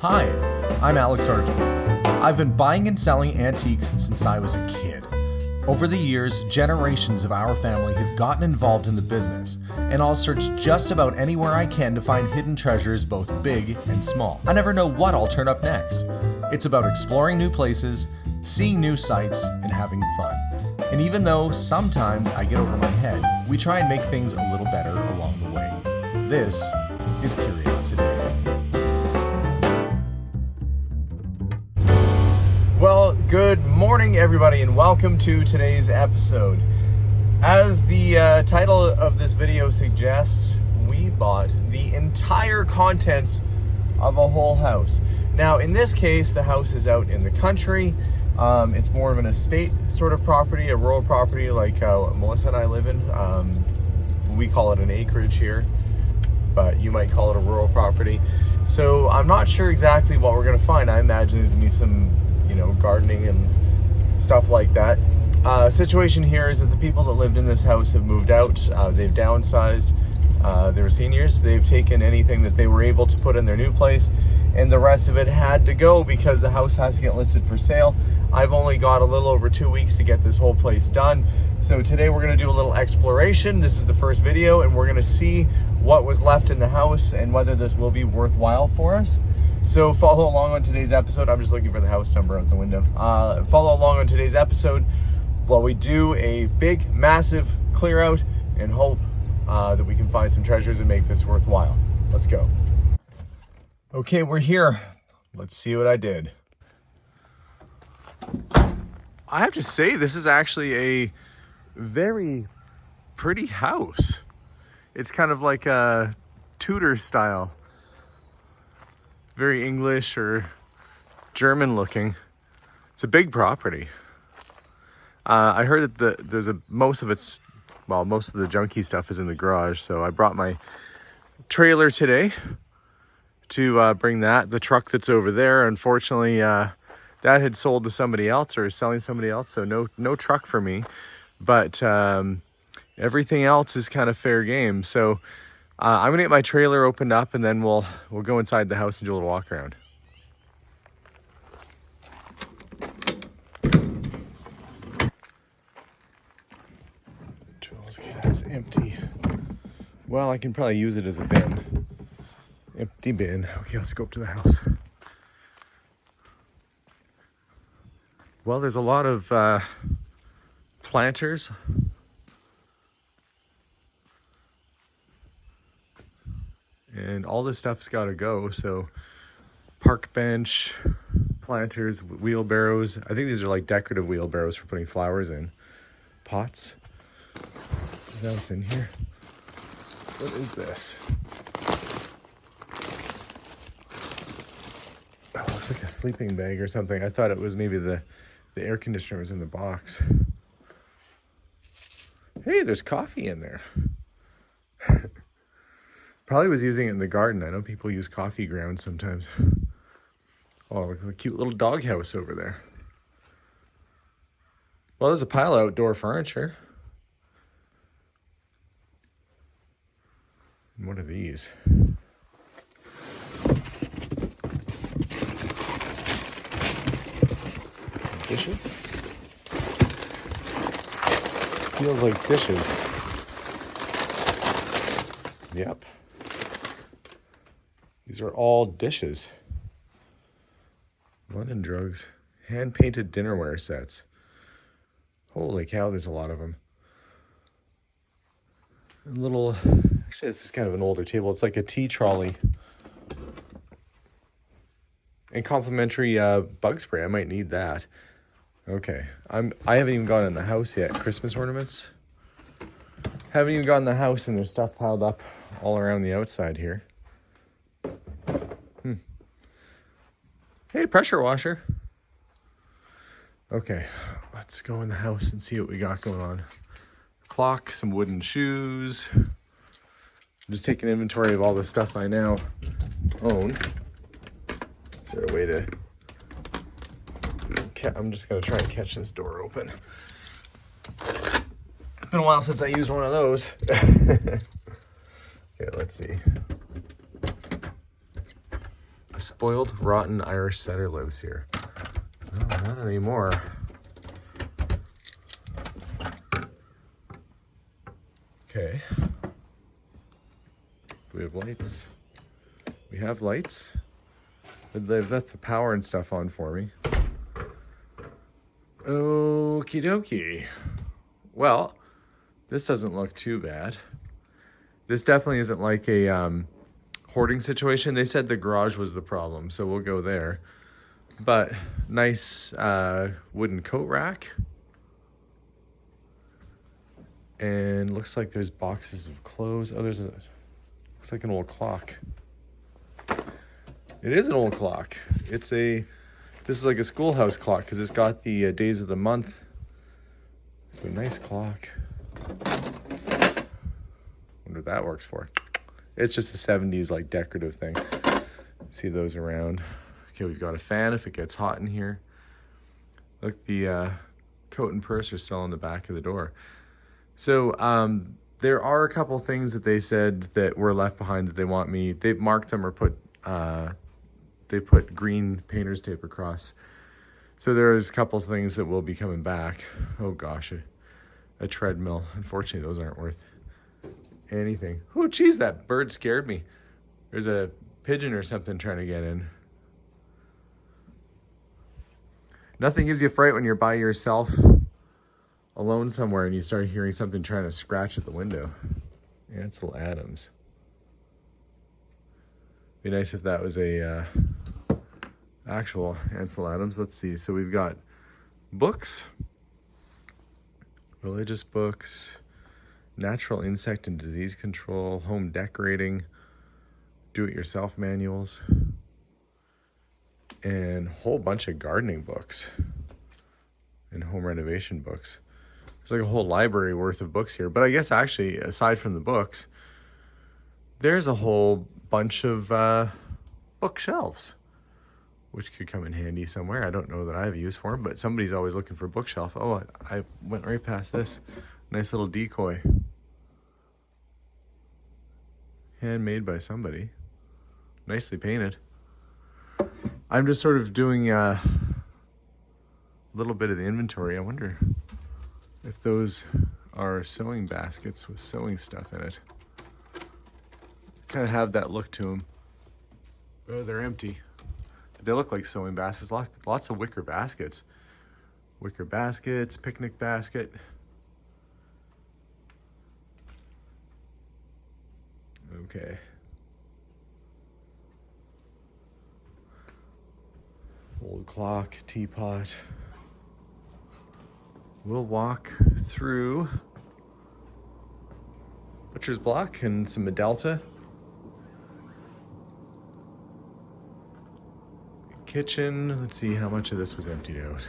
Hi, I'm Alex Archibald. I've been buying and selling antiques since I was a kid. Over the years, generations of our family have gotten involved in the business, and I'll search just about anywhere I can to find hidden treasures both big and small. I never know what I'll turn up next. It's about exploring new places, seeing new sights, and having fun. And even though sometimes I get over my head, we try and make things a little better along the way. This is Curiosity. Well, good morning, everybody, and welcome to today's episode. As the title of this video suggests, we bought the entire contents of a whole house. Now, in this case, the house is out in the country. It's more of an estate sort of property, a rural property like Melissa and I live in. We call it an acreage here, but you might call it a rural property. So I'm not sure exactly what we're gonna find. I imagine there's gonna be some, gardening and stuff like that. Situation here is that the people that lived in this house have moved out. They've downsized. They're seniors. They've taken anything that they were able to put in their new place, and the rest of it had to go because the house has to get listed for sale. I've only got a little over 2 weeks to get this whole place done. So today we're gonna do a little exploration. This is the first video, and we're gonna see what was left in the house and whether this will be worthwhile for us. So follow along on today's episode. I'm just looking for the house number out the window. Follow along on today's episode while we do a big, massive clear out and hope that we can find some treasures and make this worthwhile. Let's go. Okay, we're here. Let's see what I did. I have to say, this is actually a very pretty house. It's kind of like a Tudor style. Very English or German looking. It's a big property. I heard that most of the junky stuff is in the garage, so I brought my trailer today to bring that. The truck that's over there, unfortunately, that had sold to somebody else or is selling somebody else, so no truck for me. But everything else is kind of fair game. So I'm gonna get my trailer opened up, and then we'll go inside the house and do a little walk around. It's empty. Well, I can probably use it as a bin. Empty bin. Okay, let's go up to the house. Well, there's a lot of planters. And all this stuff's got to go. So park bench, planters, wheelbarrows. I think these are like decorative wheelbarrows for putting flowers in. Pots. Is that what's in here? What is this? Oh, it looks like a sleeping bag or something. I thought it was maybe the air conditioner was in the box. Hey, there's coffee in there. Probably was using it in the garden. I know people use coffee grounds sometimes. Oh, look at a cute little doghouse over there. Well, there's a pile of outdoor furniture. And what are these? Dishes? Feels like dishes. Yep. These are all dishes. London Drugs. Hand-painted dinnerware sets. Holy cow, there's a lot of them. Actually, this is kind of an older table. It's like a tea trolley. And complimentary bug spray. I might need that. Okay. I haven't even gone in the house yet. Christmas ornaments. Haven't even gotten in the house, and there's stuff piled up all around the outside here. Hey, pressure washer. Okay, let's go in the house and see what we got going on. Clock, some wooden shoes. I'm just taking inventory of all the stuff I now own. Is there a way to... I'm just gonna try and catch this door open. It's been a while since I used one of those. Okay, let's see. spoiled, rotten Irish setter lives here. No, not anymore. Okay. Do we have lights? We have lights. They've left the power and stuff on for me. Okie dokie. Well, this doesn't look too bad. This definitely isn't like a hoarding situation. They said the garage was the problem, so we'll go there. But nice wooden coat rack. And looks like there's boxes of clothes. Oh, looks like an old clock. It is an old clock. This is like a schoolhouse clock because it's got the days of the month. So nice clock. Wonder what that works for. It's just a 70s like decorative thing. See those around. Okay, we've got a fan if it gets hot in here. Look, the coat and purse are still on the back of the door. So there are a couple things that they said that were left behind that they want me. They've marked them or they put green painter's tape across. So there's a couple of things that will be coming back. Oh gosh, a treadmill. Unfortunately, those aren't worth anything. Oh geez, that bird scared me. There's a pigeon or something trying to get in. Nothing gives you fright when you're by yourself, alone somewhere, and you start hearing something trying to scratch at the window. Ansel Adams. Be nice if that was a actual Ansel Adams. Let's see. So we've got books, religious books, natural insect and disease control, home decorating, do-it-yourself manuals, and a whole bunch of gardening books and home renovation books. There's like a whole library worth of books here. But I guess actually, aside from the books, there's a whole bunch of bookshelves, which could come in handy somewhere. I don't know that I have use for them, but somebody's always looking for a bookshelf. Oh, I went right past this. Nice little decoy. Handmade by somebody. Nicely painted. I'm just sort of doing a little bit of the inventory. I wonder if those are sewing baskets with sewing stuff in it. Kind of have that look to them. Oh, they're empty. They look like sewing baskets. Lots of wicker baskets. Wicker baskets, picnic basket. Okay. Old clock, teapot. We'll walk through butcher's block and some Delta. Kitchen. Let's see how much of this was emptied out.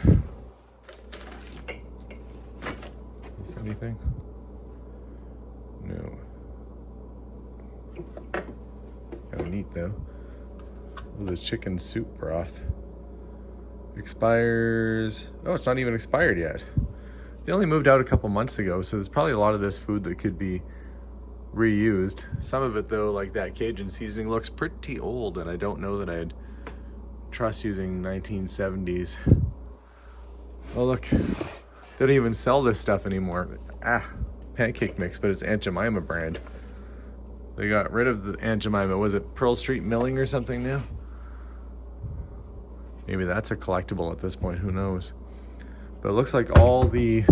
Is there anything? No. Kind of neat though. Ooh, this chicken soup broth. Expires. Oh, it's not even expired yet. They only moved out a couple months ago, so there's probably a lot of this food that could be reused. Some of it though, like that Cajun seasoning, looks pretty old, and I don't know that I'd trust using 1970s. Oh look, they don't even sell this stuff anymore. Pancake mix, but it's Aunt Jemima brand. They got rid of the Aunt Jemima. Was it Pearl Street Milling or something now? Maybe that's a collectible at this point, who knows? But it looks like all the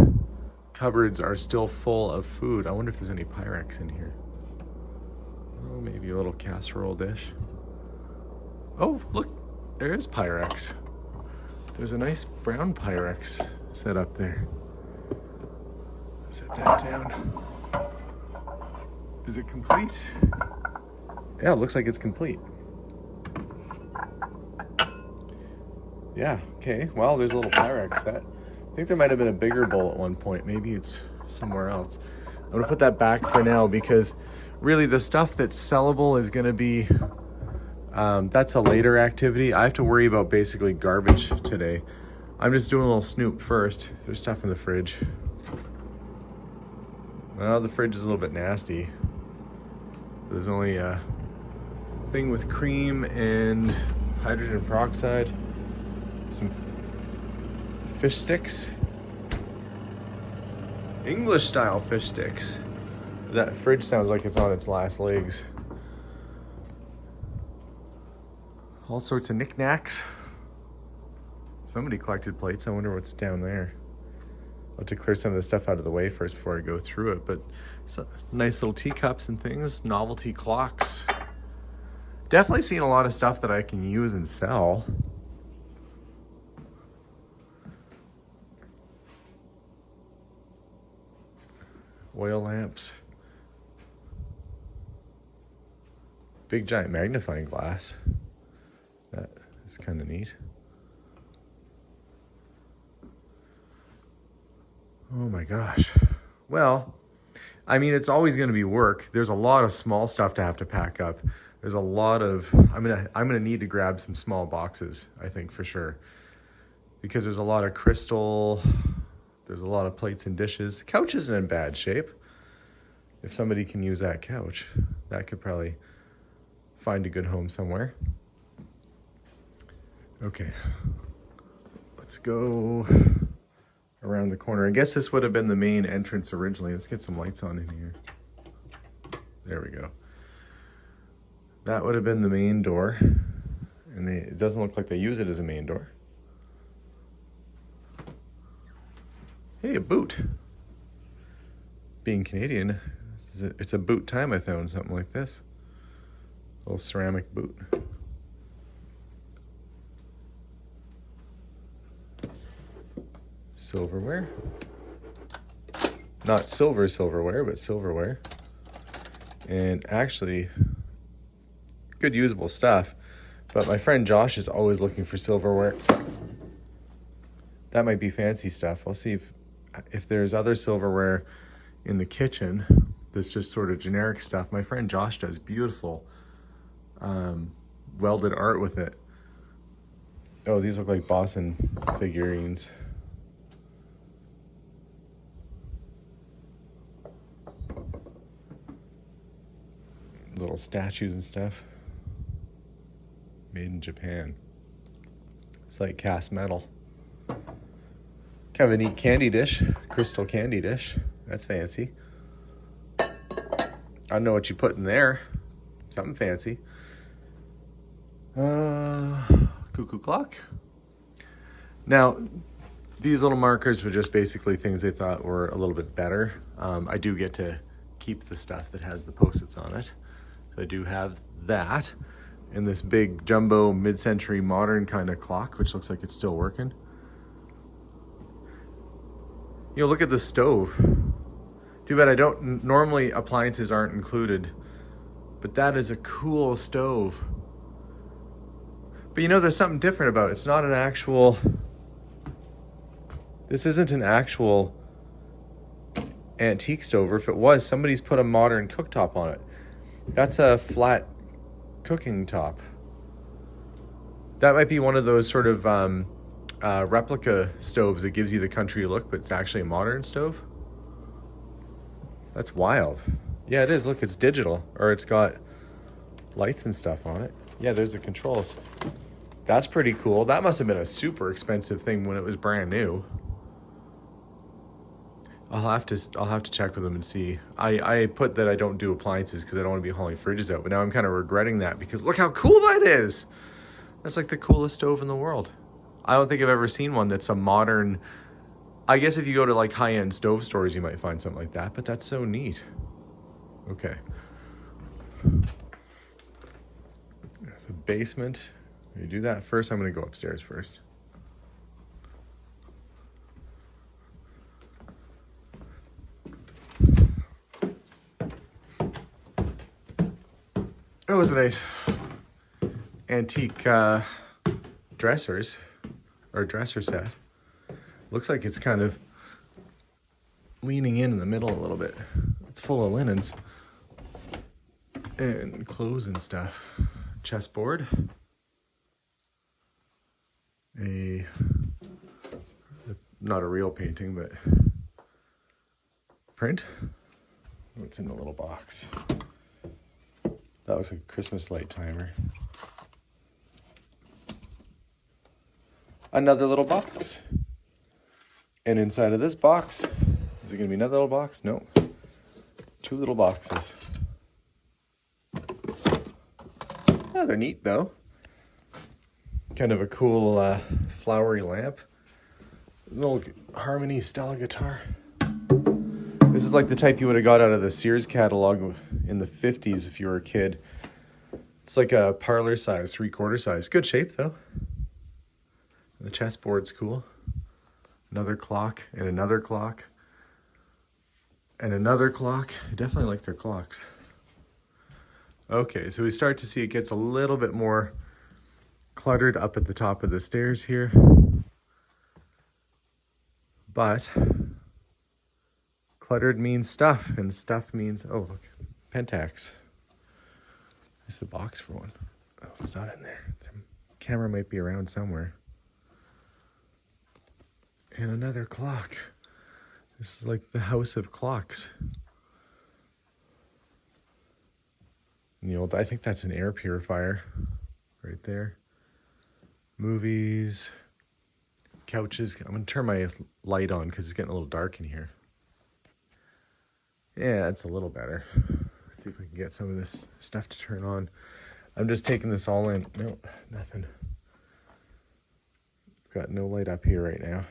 cupboards are still full of food. I wonder if there's any Pyrex in here. Oh, maybe a little casserole dish. Oh, look, there is Pyrex. There's a nice brown Pyrex set up there. Set that down. Is it complete? Yeah, it looks like it's complete. Yeah, okay. Well, there's a little Pyrex. I think there might have been a bigger bowl at one point. Maybe it's somewhere else. I'm gonna put that back for now because really the stuff that's sellable is gonna be, that's a later activity. I have to worry about basically garbage today. I'm just doing a little snoop first. There's stuff in the fridge. Well, the fridge is a little bit nasty. There's only a thing with cream and hydrogen peroxide, some fish sticks, English style fish sticks. That fridge sounds like it's on its last legs. All sorts of knickknacks. Somebody collected plates. I wonder what's down there. I'll have to clear some of the stuff out of the way first before I go through it. But some nice little teacups and things, novelty clocks. Definitely seen a lot of stuff that I can use and sell. Oil lamps. Big giant magnifying glass. That is kind of neat. Oh my gosh. Well, I mean, it's always going to be work. There's a lot of small stuff to have to pack up. There's a lot of, I'm gonna need to grab some small boxes, I think, for sure. Because there's a lot of crystal, there's a lot of plates and dishes. Couch isn't in bad shape. If somebody can use that couch, that could probably find a good home somewhere. Okay, let's go around the corner. I guess this would have been the main entrance originally. Let's get some lights on in here. There we go. That would have been the main door. And it doesn't look like they use it as a main door. Hey, a boot. Being Canadian, it's a boot time I found something like this. A little ceramic boot. Silverware. Not silverware, but silverware. And actually, good usable stuff. But my friend Josh is always looking for silverware. That might be fancy stuff. I'll see if there's other silverware in the kitchen that's just sort of generic stuff. My friend Josh does beautiful welded art with it. Oh, these look like Boston figurines. Little statues and stuff. Made in Japan. It's like cast metal. Kind of a neat candy dish. Crystal candy dish. That's fancy. I don't know what you put in there. Something fancy. Cuckoo clock. Now, these little markers were just basically things they thought were a little bit better. I do get to keep the stuff that has the Post-its on it. So I do have that. And this big jumbo mid-century modern kind of clock, which looks like it's still working. You know, look at the stove. Too bad I don't, normally appliances aren't included, but that is a cool stove. But you know, there's something different about it. It's not an actual, this isn't an actual antique stove, or if it was, somebody's put a modern cooktop on it. That's a flat cooking top. That might be one of those sort of replica stoves that gives you the country look, but it's actually a modern stove. That's wild. Yeah, it is. Look, it's digital, or it's got lights and stuff on it. Yeah, there's the controls. That's pretty cool. That must have been a super expensive thing when it was brand new. I'll have to check with them and see. I put that I don't do appliances because I don't want to be hauling fridges out, but now I'm kind of regretting that because look how cool that is. That's like the coolest stove in the world. I don't think I've ever seen one that's a modern, I guess if you go to like high-end stove stores, you might find something like that, but that's so neat. Okay. The basement. You do that first. I'm going to go upstairs first. It was a nice antique dressers, or dresser set. Looks like it's kind of leaning in the middle a little bit. It's full of linens and clothes and stuff. Chessboard. Not a real painting, but print. What's in the little box? That was a Christmas light timer. another little box. And inside of this box, is it going to be another little box? No. 2 little boxes. Oh, they're neat though. Kind of a cool flowery lamp. There's an old Harmony Stella guitar. This is like the type you would have got out of the Sears catalog in the 50s if you were a kid. It's like a parlor size, 3/4 size. Good shape though. The chessboard's cool. Another clock and another clock. And another clock. I definitely like their clocks. Okay, so we start to see it gets a little bit more cluttered up at the top of the stairs here. But cluttered means stuff, and stuff means, oh, look, Pentax. There's the box for one. Oh, it's not in there. The camera might be around somewhere. And another clock. This is like the house of clocks. And the old, I think that's an air purifier right there. Movies, couches. I'm gonna turn my light on because it's getting a little dark in here. Yeah, it's a little better. Let's see if we can get some of this stuff to turn on. I'm just taking this all in. No, nothing. Got no light up here right now.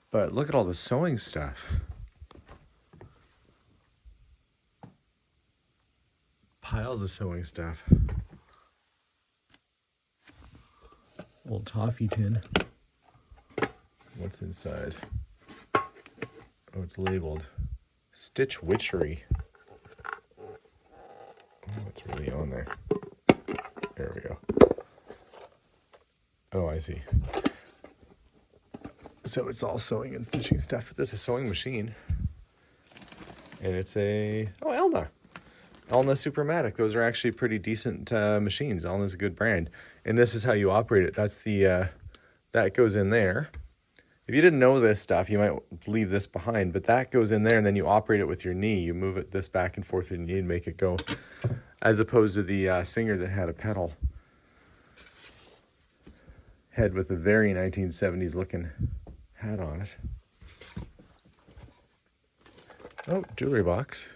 But look at all the sewing stuff. Piles of sewing stuff. Old toffee tin. What's inside? Oh, it's labeled Stitch Witchery. Oh, it's really on there. There we go. Oh, I see. So it's all sewing and stitching stuff, but there's a sewing machine. And it's a, oh, Elna Supermatic. Those are actually pretty decent machines. Elna's a good brand. And this is how you operate it. That's the, that goes in there. If you didn't know this stuff, you might leave this behind, but that goes in there and then you operate it with your knee. You move it this back and forth with your knee and make it go, as opposed to the Singer that had a pedal head with a very 1970s looking hat on it. Oh, jewelry box.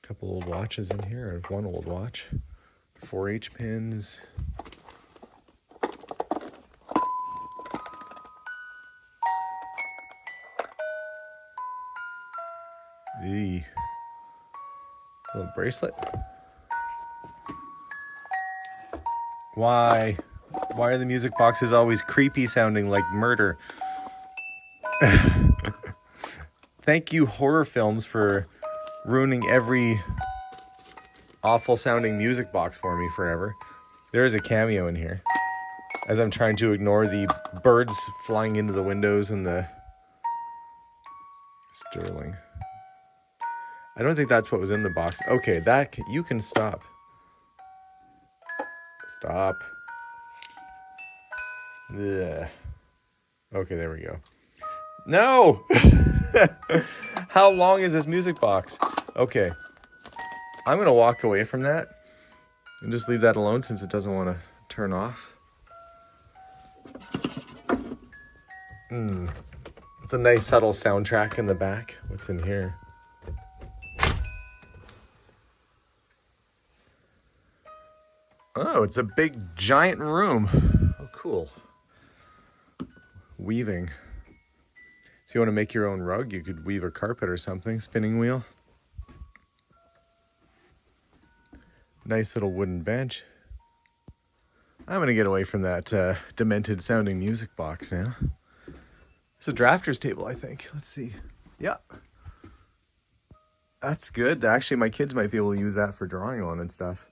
Couple old watches in here, and one old watch. 4H pins. The little bracelet. Why are the music boxes always creepy sounding like murder? Thank you, horror films, for ruining every awful sounding music box for me forever. There is a cameo in here as I'm trying to ignore the birds flying into the windows and the Sterling. I don't think that's what was in the box. Okay, that you can stop. Stop. Ugh. Okay, there we go. No! How long is this music box? Okay. I'm going to walk away from that and just leave that alone since it doesn't want to turn off. It's a nice subtle soundtrack in the back. What's in here? Oh, it's a big giant room. Oh, cool. Weaving. So you want to make your own rug? You could weave a carpet or something. Spinning wheel. Nice little wooden bench. I'm going to get away from that demented sounding music box now. It's a drafter's table, I think. Let's see. Yeah. That's good. Actually, my kids might be able to use that for drawing on and stuff.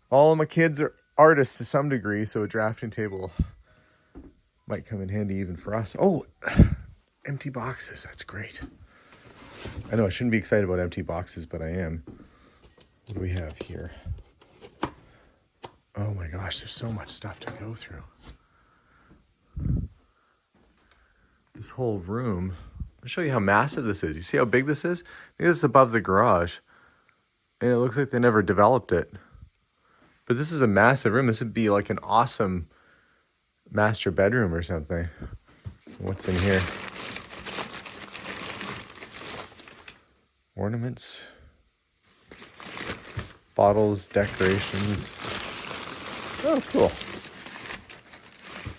All of my kids are artists to some degree, so a drafting table might come in handy even for us. Oh, empty boxes. That's great. I know I shouldn't be excited about empty boxes, but I am. What do we have here? Oh my gosh, there's so much stuff to go through. This whole room. I'll show you how massive this is. You see how big this is? I think this is above the garage. And it looks like they never developed it. But this is a massive room. This would be like an awesome master bedroom or something. What's in here? Ornaments. Bottles, decorations. Oh, cool.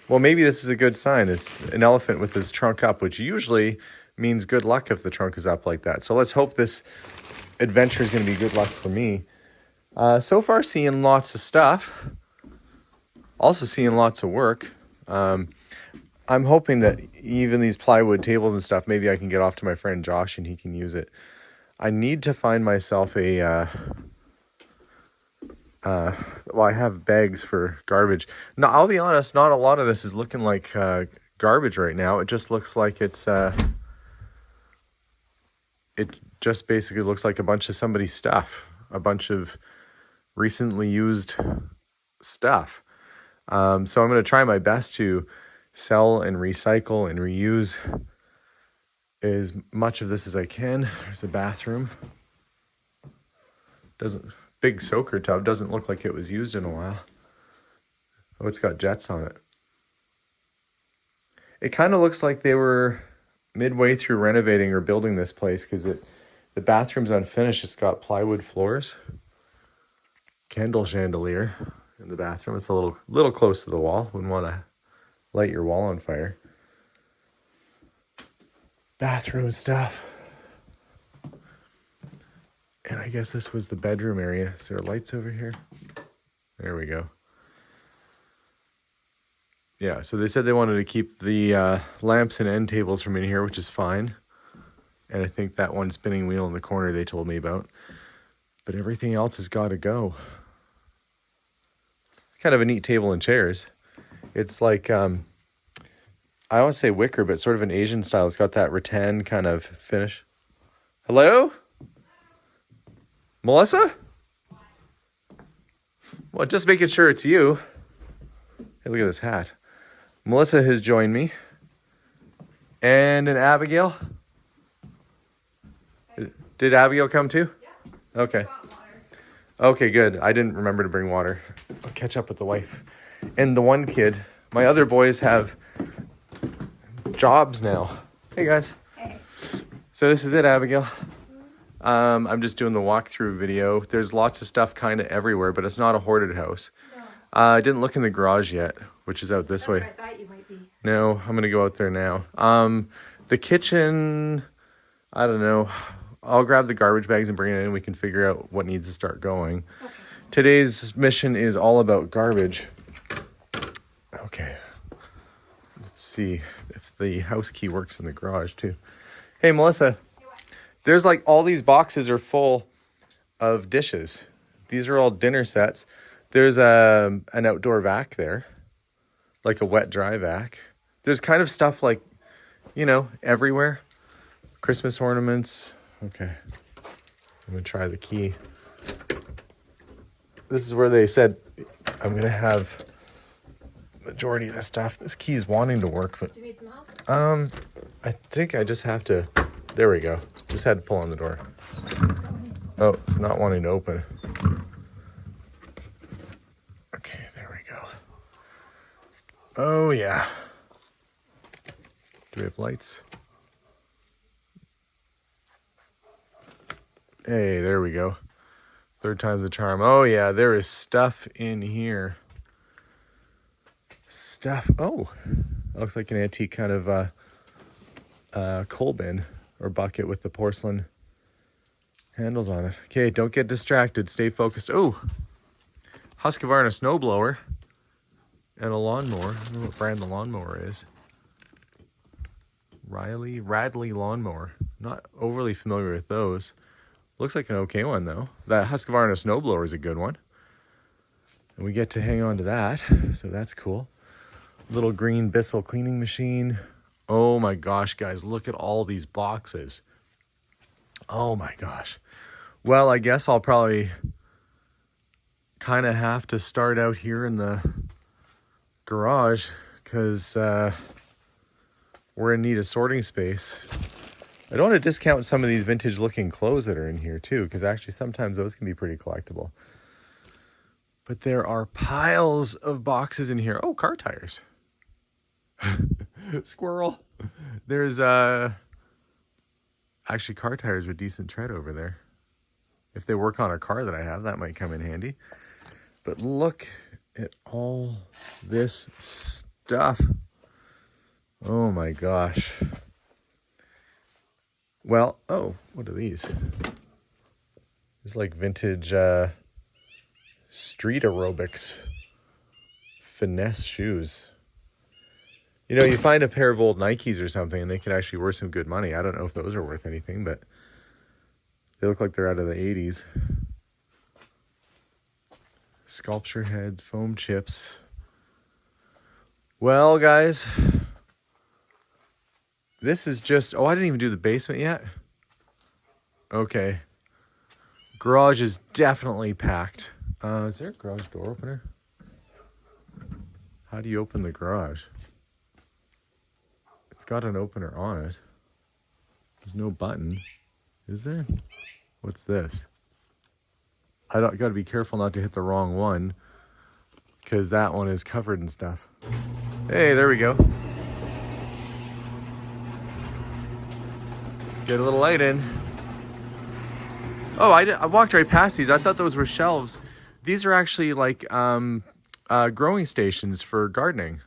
Well, maybe this is a good sign. It's an elephant with his trunk up, which usually means good luck if the trunk is up like that. So let's hope this adventure is going to be good luck for me. So far, seeing lots of stuff. Also seeing lots of work. I'm hoping that even these plywood tables and stuff, maybe I can get off to my friend Josh and he can use it. I need to find myself a... well, I have bags for garbage. No, I'll be honest, not a lot of this is looking like garbage right now. It just looks like it just basically looks like a bunch of somebody's stuff. A bunch of recently used stuff. So I'm going to try my best to sell and recycle and reuse as much of this as I can. There's a bathroom. Big soaker tub. Doesn't look like it was used in a while. Oh, it's got jets on it. It kind of looks like they were midway through renovating or building this place because the bathroom's unfinished. It's got plywood floors. Candle chandelier in the bathroom. It's a little close to the wall. Wouldn't want to light your wall on fire. Bathroom stuff. And I guess this was the bedroom area. Is there lights over here? There we go. Yeah, so they said they wanted to keep the lamps and end tables from in here, which is fine. And I think that one spinning wheel in the corner they told me about. But everything else has got to go. Kind of a neat table and chairs. It's like, I don't want to say wicker, but sort of an Asian style. It's got that rattan kind of finish. Hello? Melissa? Well, just making sure it's you. Hey, look at this hat. Melissa has joined me. And an Abigail. Did Abigail come too? Yeah. Okay. Okay, good. I didn't remember to bring water. I'll catch up with the wife. And the one kid. My other boys have jobs now. Hey, guys. Hey. So this is it, Abigail. I'm just doing the walkthrough video. There's lots of stuff kind of everywhere, but it's not a hoarded house. No. I didn't look in the garage yet, which is out this way. I thought you might be. No, I'm going to go out there now. The kitchen, I don't know. I'll grab the garbage bags and bring it in. We can figure out what needs to start going. Okay. Today's mission is all about garbage. Okay. Let's see if the house key works in the garage too. Hey, Melissa. There's like all these boxes are full of dishes. These are all dinner sets. There's an outdoor vac there, like a wet dry vac. There's kind of stuff like, you know, everywhere. Christmas ornaments. Okay. I'm going to try the key. This is where they said I'm going to have majority of the stuff. This key is wanting to work, but do you need some help? I think I just have to. There we go. Just had to pull on the door. Oh, it's not wanting to open. Okay, there we go. Oh, yeah. Do we have lights? Hey, there we go. Third time's the charm. Oh, yeah, there is stuff in here. Stuff. Oh, looks like an antique kind of coal bin. Or bucket with the porcelain handles on it. Okay, don't get distracted. Stay focused. Oh, Husqvarna snowblower and a lawnmower. I don't know what brand the lawnmower is. Radley lawnmower. Not overly familiar with those. Looks like an okay one though. That Husqvarna snowblower is a good one. And we get to hang on to that. So that's cool. Little green Bissell cleaning machine. Oh my gosh, guys, look at all these boxes. Oh my gosh. Well, I guess I'll probably kind of have to start out here in the garage because we're in need of sorting space. I don't want to discount some of these vintage looking clothes that are in here too, because actually sometimes those can be pretty collectible. But there are piles of boxes in here. Oh, car tires. Squirrel. There's actually car tires with decent tread over there. If they work on a car that I have, that might come in handy. But look at all this stuff. Oh my gosh. Well, oh, what are these? There's like vintage street aerobics finesse shoes. You know, you find a pair of old Nikes or something and they could actually worth some good money. I don't know if those are worth anything, but they look like they're out of the 80s. Sculpture heads, foam chips. Well, guys, this is just... Oh, I didn't even do the basement yet. Okay. Garage is definitely packed. Is there a garage door opener? How do you open the garage? It's got an opener on it. There's no button. Is there? What's this? I got to be careful not to hit the wrong one, because that one is covered in stuff. Hey, there we go. Get a little light in. Oh, I walked right past these. I thought those were shelves. These are actually like growing stations for gardening.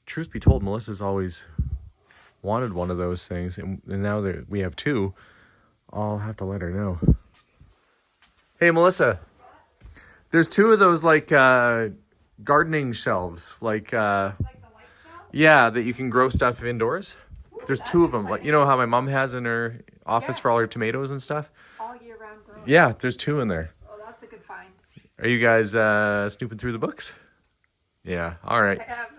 Truth be told, Melissa's always wanted one of those things, and now that we have two, I'll have to let her know. Hey, Melissa, there's two of those like gardening shelves, like Like the light shelf? yeah, that you can grow stuff indoors. Ooh, There's that's two of them, like exciting. you know how my mom has in her office Yeah. for all her tomatoes and stuff. All year round growing. Yeah, there's two in there. Oh, that's a good find. Are you guys snooping through the books? Yeah, all right. I have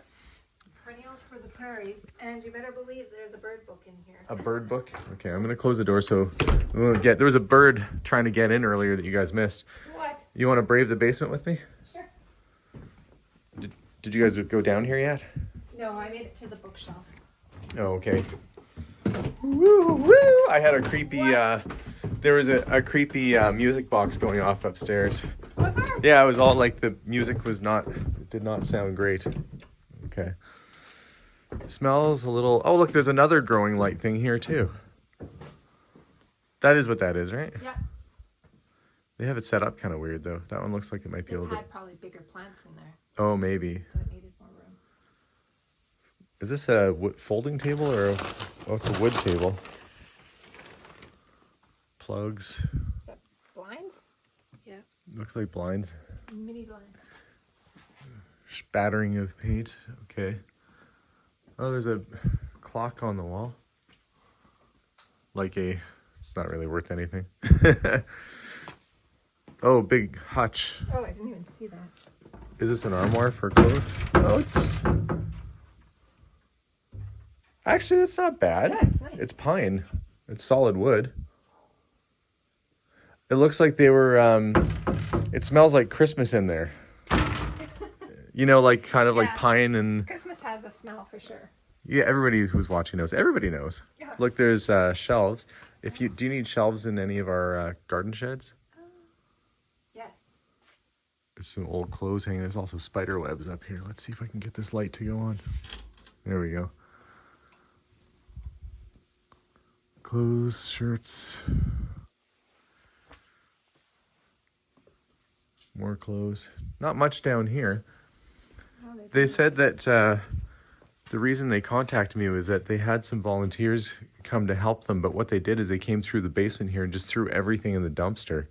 Perennials for the Prairies, and you better believe there's a bird book in here. A bird book? Okay, I'm gonna close the door so we won't get... There was a bird trying to get in earlier that you guys missed. What? You want to brave the basement with me? Sure. Did you guys go down here yet? No, I made it to the bookshelf. Oh, okay. Woo, woo! I had a creepy, there was a creepy music box going off upstairs. What's there? Yeah, it was all like the music was not, did not sound great. Okay. Smells a little, oh look, there's another growing light thing here too. That is what that is, right? Yeah. They have it set up kind of weird though. That one looks like it might be a It little bit, had probably bigger plants in there, oh maybe. so it needed more room. Is this a folding table or oh, it's a wood table. Plugs, Is that blinds? Yeah. looks like blinds. Mini blinds. Spattering of paint, okay. Oh, there's a clock on the wall. Like it's not really worth anything. Oh, big hutch. Oh, I didn't even see that. Is this an armoire for clothes? Oh, it's... Actually, that's not bad. Yeah, it's nice. It's pine. It's solid wood. It looks like they were, it smells like Christmas in there. You know, like kind of like Yeah. pine and... Christmas has a smell for sure. Yeah, everybody who's watching knows. Everybody knows. Yeah. Look, there's shelves. Do you need shelves in any of our garden sheds? Yes. There's some old clothes hanging. There's also spider webs up here. Let's see if I can get this light to go on. There we go. Clothes, shirts. More clothes. Not much down here. Oh, They said that the reason they contacted me was that they had some volunteers come to help them, but what they did is they came through the basement here and just threw everything in the dumpster.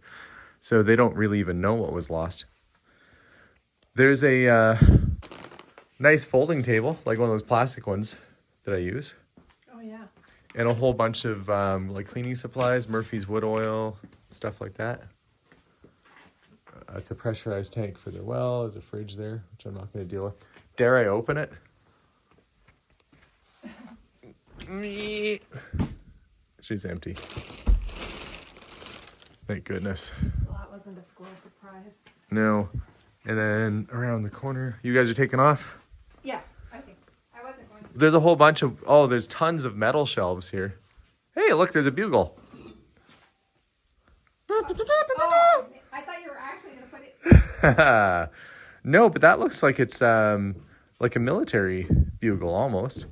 So they don't really even know what was lost. There's a nice folding table, like one of those plastic ones that I use, Oh yeah. and a whole bunch of like cleaning supplies, Murphy's wood oil, stuff like that. It's a pressurized tank for their well. There's a fridge there, which I'm not going to deal with. Dare I open it? She's empty. Thank goodness. Well, that wasn't a squirrel surprise. No. And then around the corner, you guys are taking off? Yeah, I think. I wasn't going to. There's a whole bunch of, oh, there's tons of metal shelves here. Hey, look, there's a bugle. Oh, I thought you were actually going to put it. No, but that looks like it's like a military bugle almost.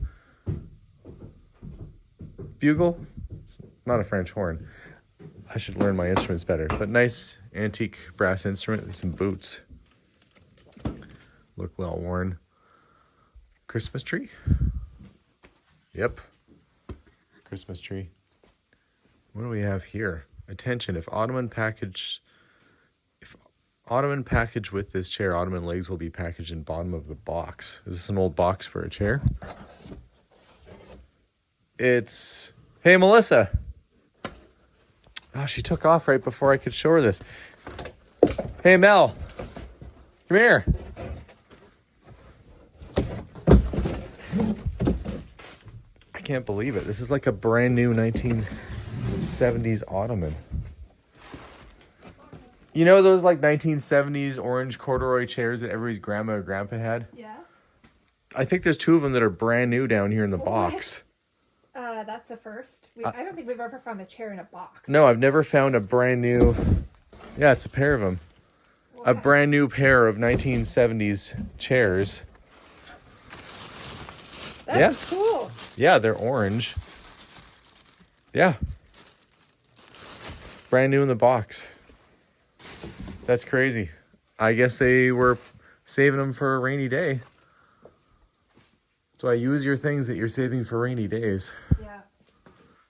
Bugle? It's not a French horn. I should learn my instruments better. But nice antique brass instrument with some boots. Look well worn. Christmas tree? Yep. Christmas tree. What do we have here? Attention, if ottoman package with this chair, ottoman legs will be packaged in bottom of the box. Is this an old box for a chair? It's, hey Melissa. Oh, she took off right before I could show her this. Hey Mel, come here. I can't believe it. This is like a brand new 1970s ottoman. You know those like 1970s orange corduroy chairs that everybody's grandma or grandpa had? Yeah. I think there's two of them that are brand new down here in the box. That's the first. I don't think we've ever found a chair in a box. No, I've never found a brand new. Yeah, it's a pair of them. What? A brand new pair of 1970s chairs. That's cool. Yeah, they're orange. Yeah. Brand new in the box. That's crazy. I guess they were saving them for a rainy day. So I use your things that you're saving for rainy days. Yeah.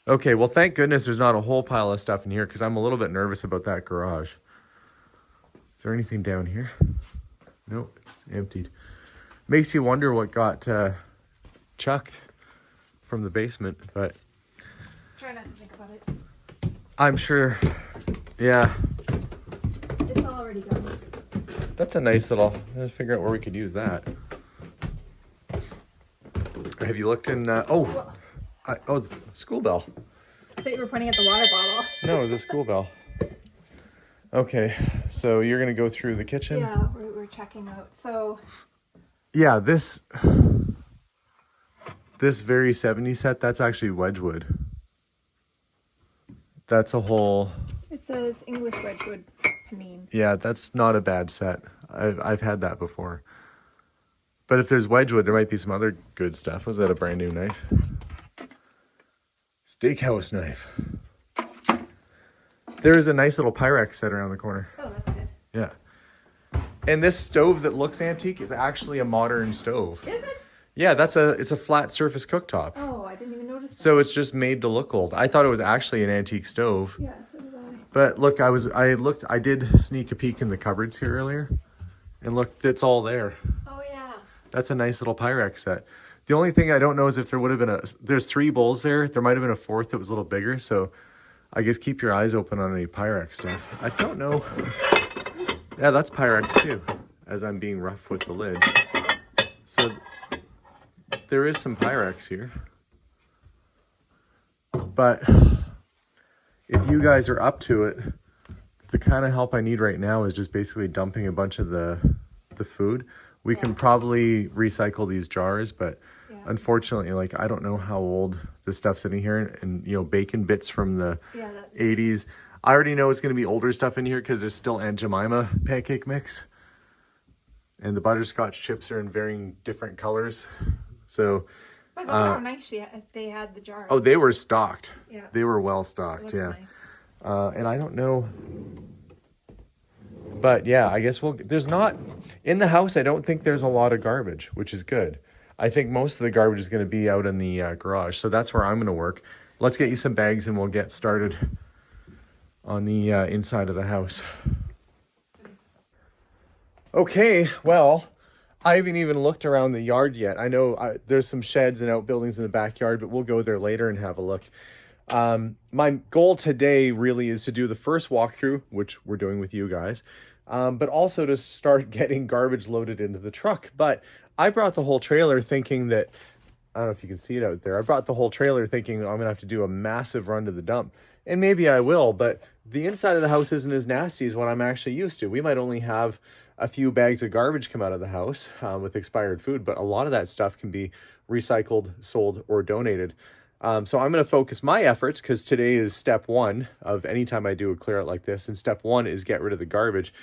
Okay, well, thank goodness there's not a whole pile of stuff in here because I'm a little bit nervous about that garage. Is there anything down here? Nope, it's emptied. Makes you wonder what got chucked from the basement, but Try not to think about it. I'm sure, yeah. It's already gone. That's a nice little, let's figure out where we could use that. Have you looked in, the school bell. I thought you were pointing at the water bottle. No, it was a school bell. Okay, so you're gonna go through the kitchen? Yeah, we're checking out. So, yeah, this very 70s set, that's actually Wedgwood. That's a whole... it says English Wedgwood panine. Yeah, that's not a bad set. I've had that before. But if there's Wedgwood, there might be some other good stuff. Was that a brand new knife? Steakhouse knife. There is a nice little Pyrex set around the corner. Oh, that's good. Yeah. And this stove that looks antique is actually a modern stove. Is it? Yeah, it's a flat surface cooktop. Oh, I didn't even notice that. So it's just made to look old. I thought it was actually an antique stove. Yeah, so did I. But look, I did sneak a peek in the cupboards here earlier. And look, it's all there. Oh, yeah. That's a nice little Pyrex set. The only thing I don't know is if there would have been there's 3 bowls there. There might have been a 4th that was a little bigger. So I guess keep your eyes open on any Pyrex stuff. I don't know. Yeah, that's Pyrex too, as I'm being rough with the lid. So there is some Pyrex here. But if you guys are up to it, the kind of help I need right now is just basically dumping a bunch of the food. We can probably recycle these jars, but unfortunately, like, I don't know how old this stuff's in here, and you know, bacon bits from the 80s. I already know it's going to be older stuff in here because there's still Aunt Jemima pancake mix, and the butterscotch chips are in varying different colors. So, but look how nice they had the jars. oh, they were stocked. Yeah, they were well stocked. Yeah, nice. And I don't know. But yeah, I guess there's not, in the house, I don't think there's a lot of garbage, which is good. I think most of the garbage is going to be out in the garage. So that's where I'm going to work. Let's get you some bags and we'll get started on the inside of the house. Okay, well, I haven't even looked around the yard yet. I know there's some sheds and outbuildings in the backyard, but we'll go there later and have a look. My goal today really is to do the first walkthrough, which we're doing with you guys, but also to start getting garbage loaded into the truck. But I brought the whole trailer thinking that, I don't know if you can see it out there. I brought the whole trailer thinking I'm gonna have to do a massive run to the dump, and maybe I will, but the inside of the house isn't as nasty as what I'm actually used to. We might only have a few bags of garbage come out of the house with expired food, but a lot of that stuff can be recycled, sold, or donated. So I'm going to focus my efforts, because today is step one of any time I do a clear out like this. And step one is get rid of the garbage.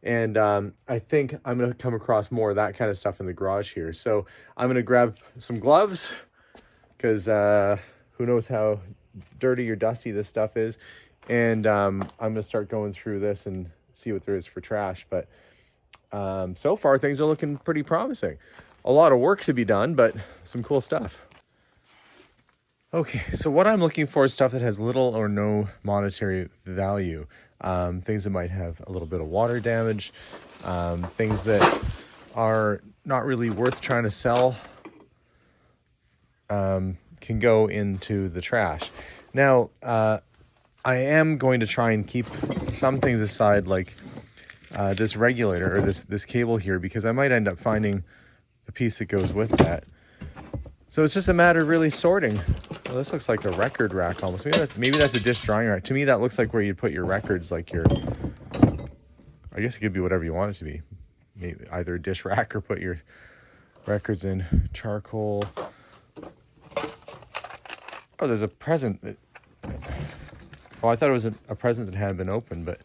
And I think I'm going to come across more of that kind of stuff in the garage here. So I'm going to grab some gloves, because who knows how dirty or dusty this stuff is. And I'm going to start going through this and see what there is for trash. But so far, things are looking pretty promising. A lot of work to be done, but some cool stuff. Okay, so what I'm looking for is stuff that has little or no monetary value. Things that might have a little bit of water damage, things that are not really worth trying to sell, can go into the trash. Now, I am going to try and keep some things aside, like this regulator or this cable here, because I might end up finding the piece that goes with that. So it's just a matter of really sorting. Well, this looks like a record rack almost. Maybe that's a dish drying rack. To me, that looks like where you'd put your records, like your, I guess it could be whatever you want it to be. Maybe either a dish rack or put your records in. Charcoal. Oh, there's a present that, well, I thought it was a present that hadn't been opened, but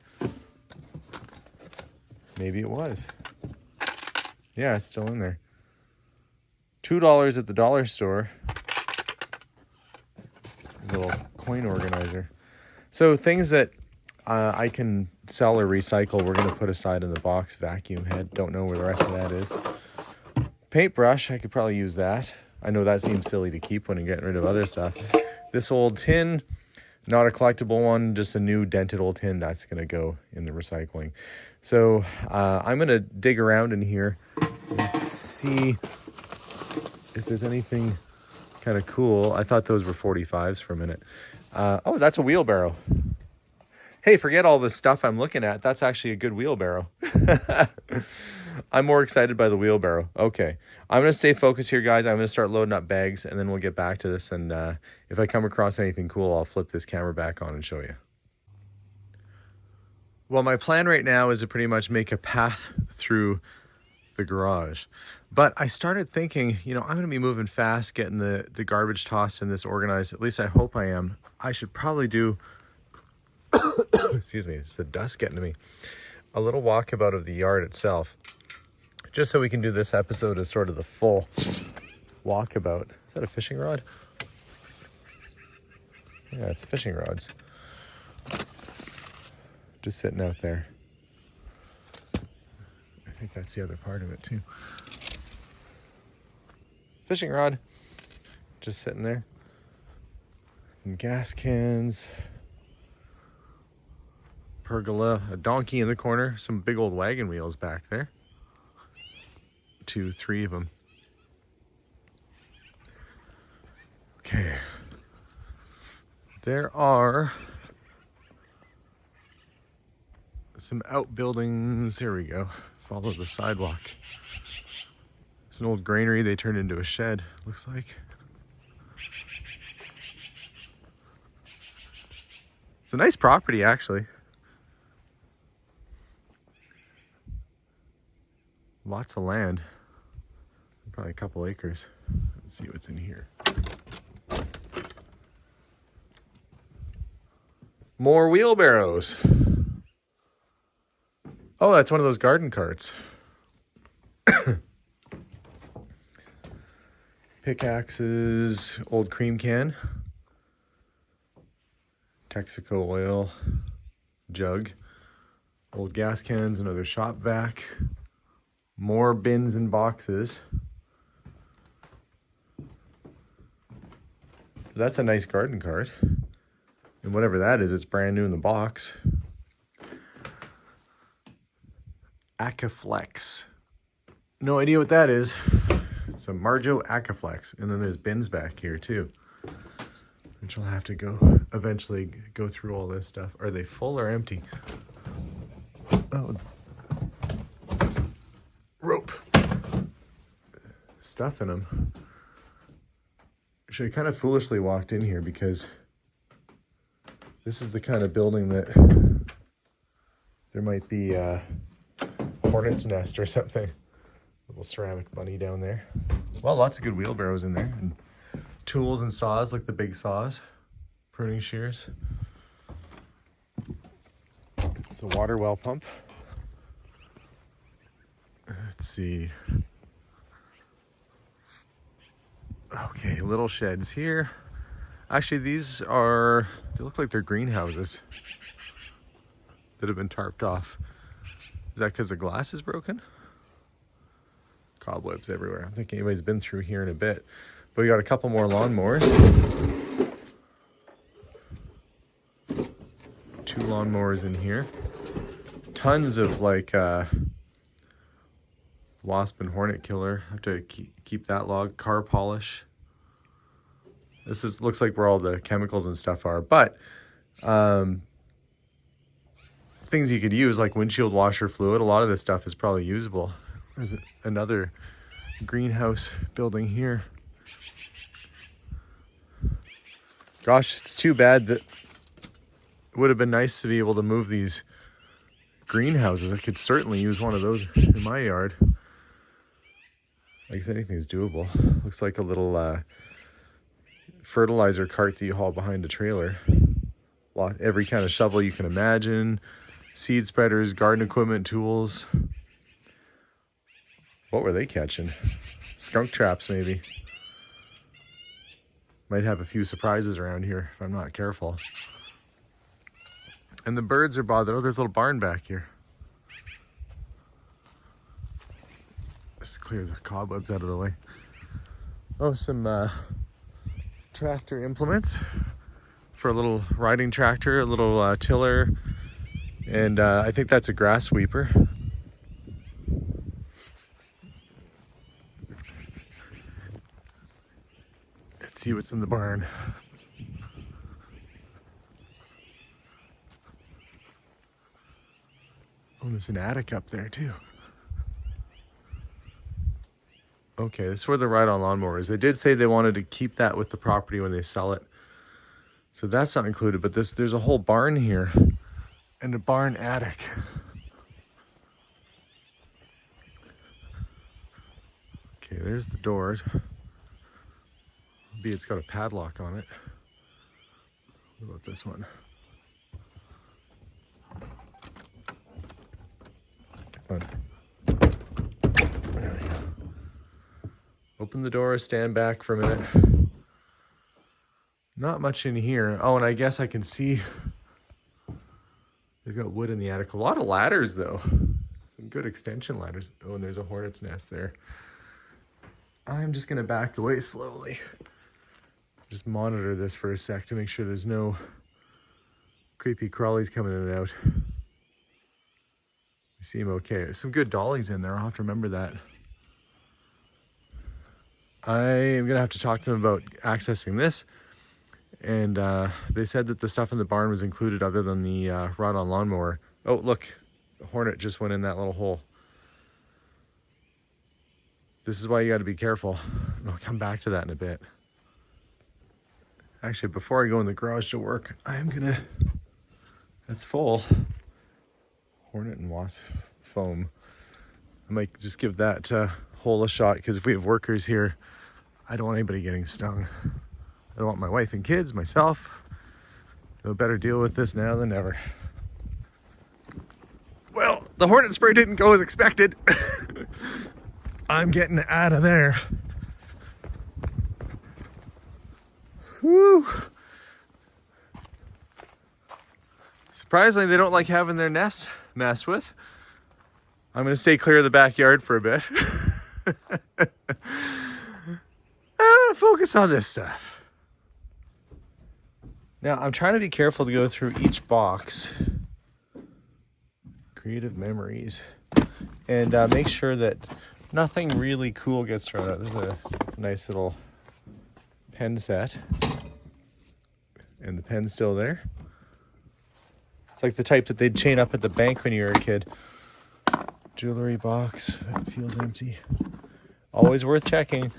maybe it was. Yeah, it's still in there. $2 at the dollar store. Little coin organizer. So things that I can sell or recycle, we're going to put aside in the box. Vacuum head, don't know where the rest of that is. Paintbrush, I could probably use that. I know that seems silly to keep when I'm getting rid of other stuff. This old tin, not a collectible one, just a new dented old tin, that's going to go in the recycling. So I'm going to dig around in here and see if there's anything kind of cool. I thought those were 45s for a minute. Oh, that's a wheelbarrow. Hey, forget all the stuff I'm looking at. That's actually a good wheelbarrow. I'm more excited by the wheelbarrow. Okay, I'm going to stay focused here, guys. I'm going to start loading up bags, and then we'll get back to this. And if I come across anything cool, I'll flip this camera back on and show you. Well, my plan right now is to pretty much make a path through the garage. But I started thinking, you know, I'm going to be moving fast, getting the garbage tossed and this organized. At least I hope I am. I should probably do, excuse me, it's the dust getting to me, a little walkabout of the yard itself. Just so we can do this episode as sort of the full walkabout. Is that a fishing rod? Yeah, it's fishing rods. Just sitting out there. I think that's the other part of it too. Fishing rod, just sitting there. Some gas cans, pergola, a donkey in the corner, some big old wagon wheels back there. 2, 3 of them. Okay. There are some outbuildings. Here we go. Follow the sidewalk. It's an old granary they turned into a shed, looks like. It's a nice property, actually. Lots of land. Probably a couple acres. Let's see what's in here. More wheelbarrows. Oh, that's one of those garden carts. Pickaxes, old cream can, Texaco oil, jug, old gas cans, another shop vac, more bins and boxes. That's a nice garden cart. And whatever that is, it's brand new in the box. Acaflex. No idea what that is. It's a Marjo Acaflex. And then there's bins back here too. And she'll have to go eventually go through all this stuff. Are they full or empty? Oh. Rope. Stuff in them. Actually, I kind of foolishly walked in here because this is the kind of building that there might be hornet's nest or something. Little ceramic bunny down there. Well, lots of good wheelbarrows in there, and tools and saws, like the big saws, pruning shears. It's a water well pump. Let's see. Okay, little sheds here. Actually, they look like they're greenhouses that have been tarped off. Is that because the glass is broken? Cobwebs everywhere. I don't think anybody's been through here in a bit. But we got a couple more lawnmowers. 2 lawnmowers in here. Tons of like wasp and hornet killer. Have to keep that log. Car polish. Looks like where all the chemicals and stuff are. But things you could use like windshield washer fluid. A lot of this stuff is probably usable. There's another greenhouse building here. Gosh, it's too bad that it would have been nice to be able to move these greenhouses. I could certainly use one of those in my yard. Like anything's doable. Looks like a little fertilizer cart that you haul behind a trailer. Every kind of shovel you can imagine. Seed spreaders, garden equipment, tools. What were they catching? Skunk traps, maybe. Might have a few surprises around here if I'm not careful. And the birds are bothered. Oh, there's a little barn back here. Let's clear the cobwebs out of the way. Oh, some tractor implements for a little riding tractor, a little tiller, and I think that's a grass sweeper. Let's see what's in the barn. Oh, there's an attic up there too. Okay, this is where the ride-on lawnmower is. They did say they wanted to keep that with the property when they sell it. So that's not included, but there's a whole barn here and a barn attic. Okay, there's the doors. Maybe it's got a padlock on it. What about this one? Come on. There we go. Open the door, stand back for a minute. Not much in here. Oh, and I guess I can see they've got wood in the attic. A lot of ladders, though. Some good extension ladders. Oh, and there's a hornet's nest there. I'm just going to back away slowly. Just monitor this for a sec to make sure there's no creepy crawlies coming in and out. They seem okay. There's some good dollies in there. I'll have to remember that. I am going to have to talk to them about accessing this. And they said that the stuff in the barn was included other than the ride-on lawnmower. Oh, look. The hornet just went in that little hole. This is why you got to be careful. I'll come back to that in a bit. Actually, before I go in the garage to work, I am going to... That's full. Hornet and wasp foam. I might just give that hole a shot, because if we have workers here, I don't want anybody getting stung. I don't want my wife and kids, myself. So better deal with this now than ever. Well, the hornet spray didn't go as expected. I'm getting out of there. Whew. Surprisingly, they don't like having their nest messed with. I'm going to stay clear of the backyard for a bit. I'm going to focus on this stuff. Now, I'm trying to be careful to go through each box. Creative memories. And make sure that nothing really cool gets thrown out. There's a nice little pen set. And the pen's still there. It's like the type that they'd chain up at the bank when you were a kid. Jewelry box. It feels empty. Always worth checking.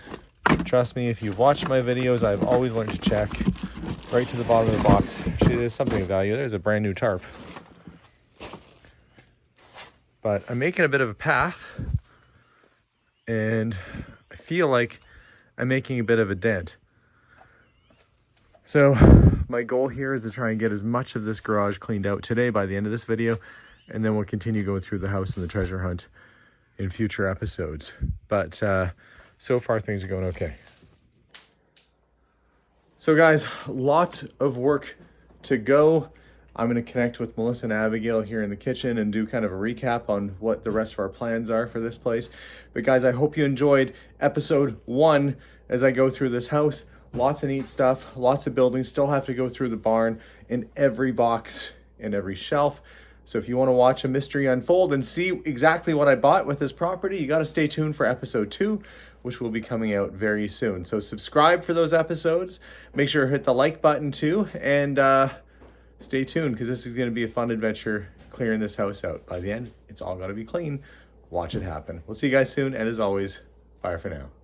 Trust me, if you've watched my videos, I've always learned to check. Right to the bottom of the box. Actually, there's something of value. There's a brand new tarp. but I'm making a bit of a path, and I feel like I'm making a bit of a dent. So my goal here is to try and get as much of this garage cleaned out today by the end of this video, and then we'll continue going through the house and the treasure hunt in future episodes. But so far things are going okay. So guys, lots of work to go. I'm going to connect with Melissa and Abigail here in the kitchen and do kind of a recap on what the rest of our plans are for this place. But guys, I hope you enjoyed episode 1 as I go through this house. Lots of neat stuff, lots of buildings. Still have to go through the barn in every box and every shelf. So if you want to watch a mystery unfold and see exactly what I bought with this property, you got to stay tuned for episode 2, which will be coming out very soon. So subscribe for those episodes. Make sure to hit the like button too, and stay tuned because this is going to be a fun adventure clearing this house out. By the end, it's all got to be clean. Watch it happen. We'll see you guys soon, and as always, bye for now.